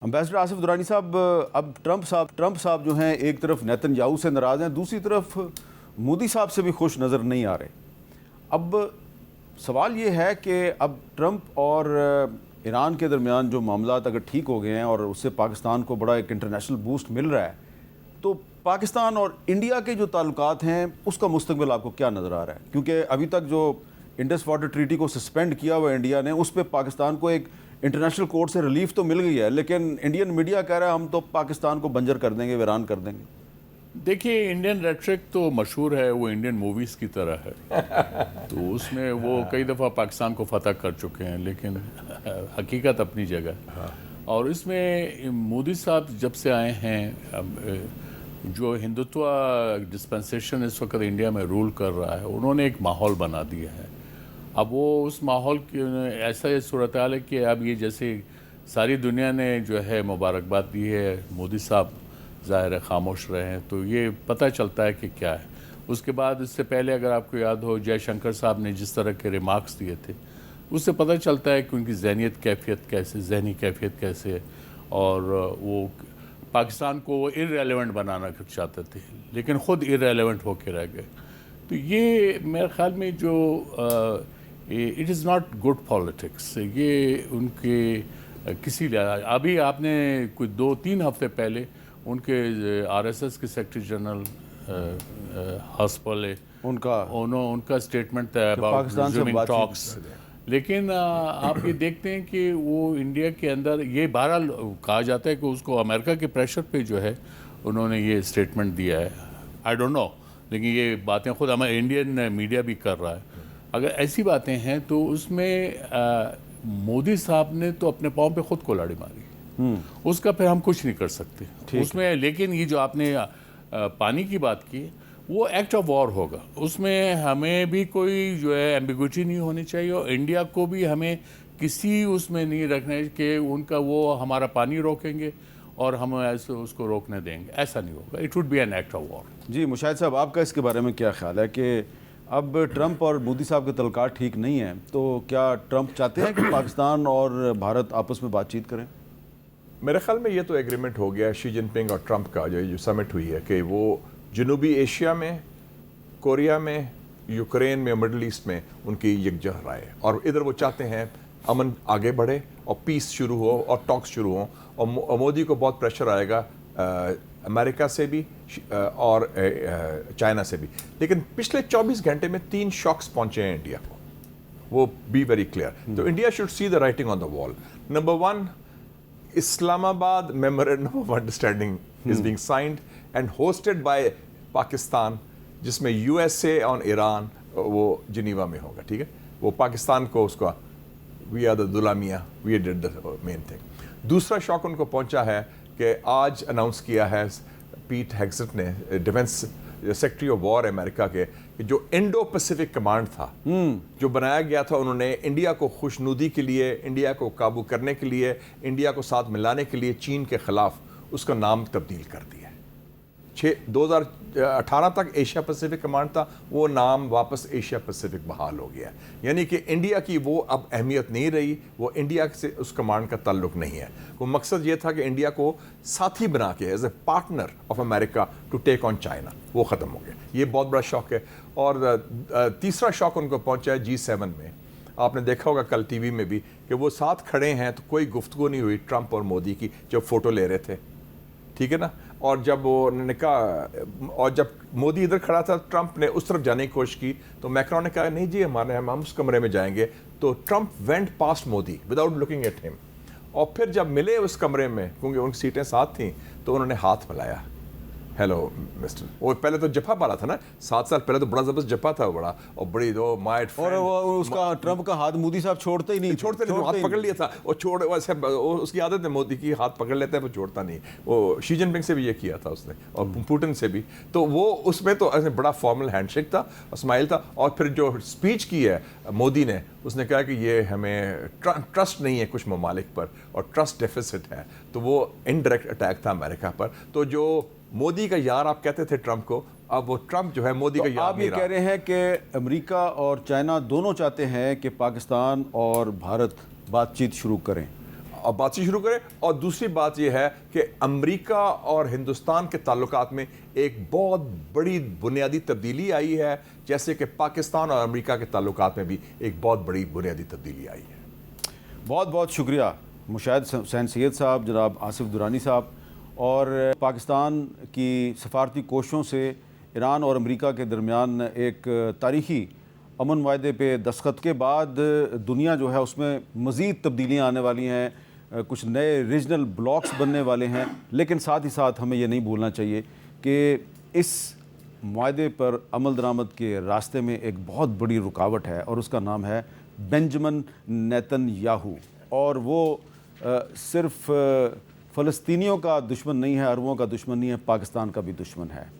Ambassador Asif Durrani صاحب، اب Trump صاحب جو ہیں ایک طرف نیتن یاہو سے ناراض ہیں، دوسری طرف مودی صاحب سے بھی خوش نظر نہیں آ رہے۔ اب سوال یہ ہے کہ اب ٹرمپ اور ایران کے درمیان جو معاملات اگر ٹھیک ہو گئے ہیں اور اس سے پاکستان کو بڑا ایک انٹرنیشنل بوسٹ مل رہا ہے، تو پاکستان اور انڈیا کے جو تعلقات ہیں اس کا مستقبل آپ کو کیا نظر آ رہا ہے؟ کیونکہ ابھی تک جو انڈس واٹر ٹریٹی کو سسپینڈ کیا ہوا انڈیا نے، اس پہ پاکستان کو ایک انٹرنیشنل کورٹ سے ریلیف تو مل گئی ہے، لیکن انڈین میڈیا کہہ رہا ہے ہم تو پاکستان کو بنجر کر دیں گے، ویران کر دیں گے۔ دیکھیے، انڈین ریٹرک تو مشہور ہے، وہ انڈین موویز کی طرح ہے، تو اس میں وہ کئی دفعہ پاکستان کو فتح کر چکے ہیں، لیکن حقیقت اپنی جگہ۔ اور اس میں مودی صاحب جب سے آئے ہیں، جو ہندوتوا ڈسپنسیشن اس وقت انڈیا میں رول کر رہا ہے، انہوں نے ایک ماحول بنا دیا ہے۔ اب وہ اس ماحول کی ایسا صورتحال ہے کہ اب یہ جیسے ساری دنیا نے جو ہے مبارکباد دی ہے، مودی صاحب ظاہر ہے خاموش رہے ہیں، تو یہ پتہ چلتا ہے کہ کیا ہے۔ اس کے بعد اس سے پہلے اگر آپ کو یاد ہو، جے شنکر صاحب نے جس طرح کے ریمارکس دیے تھے، اس سے پتہ چلتا ہے کہ ان کی ذہنی کیفیت کیسے ہے، اور وہ پاکستان کو ارریلیونٹ بنانا چاہتے تھے، لیکن خود ارریلیونٹ ہو کے رہ گئے۔ تو یہ میرے خیال میں جو it is not good politics, یہ ان کے کسی لحاظ۔ ابھی آپ نے کوئی 2-3 ہفتے پہلے ان کے آر ایس ایس کے سیکرٹری جنرل ہاسپل ان کا اسٹیٹمنٹ تھا اباؤٹ ریزیومنگ ٹاکس، لیکن آپ یہ دیکھتے ہیں کہ وہ انڈیا کے اندر یہ بہرحال کہا جاتا ہے کہ اس کو امریکہ کے پریشر پہ جو ہے انہوں نے یہ اسٹیٹمنٹ دیا ہے، آئی ڈونٹ نو، لیکن یہ باتیں خود ہمارے انڈین میڈیا بھی کر رہا ہے۔ اگر ایسی باتیں ہیں تو اس میں مودی صاحب نے تو اپنے پاؤں پہ خود کو لاڑی ماری، اس کا پھر ہم کچھ نہیں کر سکتے اس میں۔ لیکن یہ جو آپ نے پانی کی بات کی، وہ ایکٹ آف وار ہوگا، اس میں ہمیں بھی کوئی جو ہے ایمبیگوٹی نہیں ہونی چاہیے، اور انڈیا کو بھی ہمیں کسی اس میں نہیں رکھنا ہے کہ ان کا وہ ہمارا پانی روکیں گے اور ہم ایسے اس کو روکنے دیں گے، ایسا نہیں ہوگا۔ It would be an act of war. جی مشاہد صاحب، آپ کا اس کے بارے میں کیا خیال ہے کہ اب ٹرمپ اور مودی صاحب کے تعلقات ٹھیک نہیں ہیں، تو کیا ٹرمپ چاہتے ہیں کہ پاکستان اور بھارت آپس میں بات چیت کریں؟ میرے خیال میں یہ تو ایگریمنٹ ہو گیا شی جن پنگ اور ٹرمپ کا جو سمٹ ہوئی ہے کہ وہ جنوبی ایشیا میں، کوریا میں، یوکرین میں، مڈل ایسٹ میں ان کی یکجہ رائے، اور ادھر وہ چاہتے ہیں امن آگے بڑھے اور پیس شروع ہو اور ٹاکس شروع ہوں، اور مودی کو بہت پریشر آئے گا امریکہ سے بھی اور چائنا سے بھی۔ لیکن پچھلے 24 گھنٹے میں 3 شاکس پہنچے ہیں انڈیا کو، وہ بی ویری کلیئر۔ تو India should see the writing on the wall. Number 1، Islamabad memorandum of understanding is being signed and hosted by Pakistan, جس میں یو ایس اے اور ایران وہ جنیوا میں ہوگا، ٹھیک ہے۔ وہ پاکستان کو اس کا وی آر دا دلامیہ، we did the main thing. دوسرا شاک ان کو پہنچا ہے کہ آج اناؤنس کیا ہے پیٹ ہیگزٹ نے، ڈیفنس سیکرٹری آف وار امریکہ کے، کہ جو انڈو پیسفک کمانڈ تھا جو بنایا گیا تھا، انہوں نے انڈیا کو خوشنودی کے لیے، انڈیا کو قابو کرنے کے لیے، انڈیا کو ساتھ ملانے کے لیے چین کے خلاف اس کا نام تبدیل کر دیا ہے۔ 2018 تک ایشیا پیسفک کمانڈ تھا، وہ نام واپس ایشیا پیسفک بحال ہو گیا ہے، یعنی کہ انڈیا کی وہ اب اہمیت نہیں رہی، وہ انڈیا سے اس کمانڈ کا تعلق نہیں ہے۔ وہ مقصد یہ تھا کہ انڈیا کو ساتھی بنا کے as a partner of America to take on China, وہ ختم ہو گیا۔ یہ بہت بڑا شوق ہے۔ اور تیسرا شوق ان کو پہنچا ہے G7 میں۔ آپ نے دیکھا ہوگا کل ٹی وی میں بھی کہ وہ ساتھ کھڑے ہیں تو کوئی گفتگو نہیں ہوئی ٹرمپ اور مودی کی، جب فوٹو لے رہے تھے، ٹھیک ہے نا۔ اور جب انہوں نے کہا، اور جب مودی ادھر کھڑا تھا، ٹرمپ نے اس طرف جانے کی کوشش کی تو میکرون نے کہا نہیں جی ہم اس کمرے میں جائیں گے، تو Trump went past Modi without looking at ہم، اور پھر جب ملے اس کمرے میں، کیونکہ ان کی سیٹیں ساتھ تھیں، تو انہوں نے ہاتھ ملایا، ہیلو مسٹر۔ وہ پہلے تو جپا پالا تھا نا، 7 سال پہلے تو بڑا زبردست جپا تھا، بڑا اور بڑی دو مائٹ، اور اس کا ٹرمپ کا ہاتھ مودی صاحب چھوڑتے ہی نہیں، ہاتھ پکڑ لیا تھا، اور چھوڑ ویسے اس کی عادت ہے مودی کی، ہاتھ پکڑ لیتا ہے وہ چھوڑتا نہیں۔ وہ شی جن پنگ سے بھی یہ کیا تھا اس نے، اور پوٹن سے بھی، تو وہ اس میں تو ایسے بڑا فارمل ہینڈ شیک تھا، اسمائل تھا۔ اور پھر جو اسپیچ کی ہے مودی نے، اس نے کہا کہ یہ ہمیں ٹرسٹ نہیں ہے کچھ ممالک پر، اور ٹرسٹ ڈیفیسٹ ہے، تو وہ انڈائریکٹ اٹیک تھا امریکہ پر۔ تو جو مودی کا یار آپ کہتے تھے ٹرمپ کو، اب وہ ٹرمپ جو ہے مودی کا یار نہیں رہا۔ آپ یہ کہہ رہے ہیں کہ امریکہ اور چائنا دونوں چاہتے ہیں کہ پاکستان اور بھارت بات چیت شروع کریں؟ اور بات چیت شروع کریں. اور دوسری بات یہ ہے کہ امریکہ اور ہندوستان کے تعلقات میں ایک بہت بڑی بنیادی تبدیلی آئی ہے، جیسے کہ پاکستان اور امریکہ کے تعلقات میں بھی ایک بہت بڑی بنیادی تبدیلی آئی ہے. بہت بہت شکریہ مشاہد حسین سید صاحب، جناب آصف درانی صاحب. اور پاکستان کی سفارتی کوششوں سے ایران اور امریکہ کے درمیان ایک تاریخی امن معاہدے پہ دستخط کے بعد دنیا جو ہے اس میں مزید تبدیلیاں آنے والی ہیں، کچھ نئے ریجنل بلاکس بننے والے ہیں. لیکن ساتھ ہی ساتھ ہمیں یہ نہیں بھولنا چاہیے کہ اس معاہدے پر عمل درآمد کے راستے میں ایک بہت بڑی رکاوٹ ہے، اور اس کا نام ہے بنجمن نیتن یاہو. اور وہ صرف فلسطینیوں کا دشمن نہیں ہے، عربوں کا دشمن نہیں ہے، پاکستان کا بھی دشمن ہے.